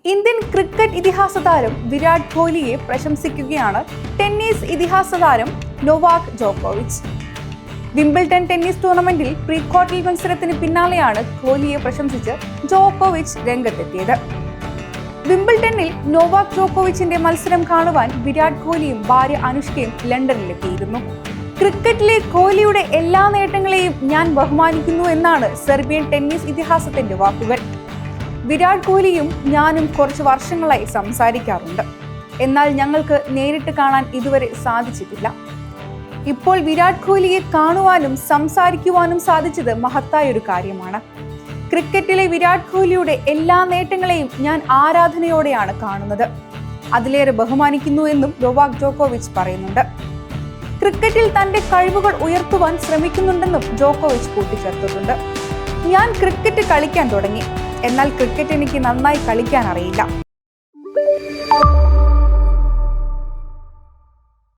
Indian cricket ഇതിഹാസ താരം Virat കോഹ്ലിയെ പ്രശംസിക്കുകയാണ് tennis ഇതിഹാസ താരം നൊവാക് ജോക്കോവിച്ച്. വിംബിൾട്ടൺ ടെന്നീസ് ടൂർണമെന്റിൽ പ്രീ ക്വാർട്ടർ മത്സരത്തിന് പിന്നാലെയാണ് കോഹ്ലിയെ പ്രശംസിച്ച് ജോക്കോവിച്ച് രംഗത്തെത്തിയത്. വിംബിൾട്ടണിൽ നൊവാക് ജോക്കോവിച്ചിന്റെ മത്സരം കാണുവാൻ വിരാട് കോഹ്ലിയും ഭാര്യ അനുഷ്കയും ലണ്ടനിലെത്തിയിരുന്നു. ക്രിക്കറ്റിലെ കോഹ്ലിയുടെ എല്ലാ നേട്ടങ്ങളെയും ഞാൻ ബഹുമാനിക്കുന്നു എന്നാണ് സെർബിയൻ ടെന്നീസ് ഇതിഹാസത്തിന്റെ വാക്കുകൾ. വിരാട് കോഹ്ലിയും ഞാനും കുറച്ച് വർഷങ്ങളായി സംസാരിക്കാറുണ്ട്. എന്നാൽ ഞങ്ങൾക്ക് നേരിട്ട് കാണാൻ ഇതുവരെ സാധിച്ചിട്ടില്ല. ഇപ്പോൾ വിരാട് കോഹ്ലിയെ കാണുവാനും സംസാരിക്കുവാനും സാധിച്ചത് മഹത്തായ ഒരു കാര്യമാണ്. ക്രിക്കറ്റിലെ വിരാട് കോഹ്ലിയുടെ എല്ലാ നേട്ടങ്ങളെയും ഞാൻ ആരാധനയോടെയാണ് കാണുന്നത്. അതിലേറെ ബഹുമാനിക്കുന്നു എന്നും നൊവാക് ജോക്കോവിച്ച് പറയുന്നുണ്ട്. ക്രിക്കറ്റിൽ തന്റെ കഴിവുകൾ ഉയർത്തുവാൻ ശ്രമിക്കുന്നുണ്ടെന്നും ജോക്കോവിച്ച് കൂട്ടിച്ചേർത്തിട്ടുണ്ട്. ഞാൻ ക്രിക്കറ്റ് കളിക്കാൻ തുടങ്ങി, എന്നാൽ ക്രിക്കറ്റ് എനിക്ക് നന്നായി കളിക്കാൻ അറിയില്ല.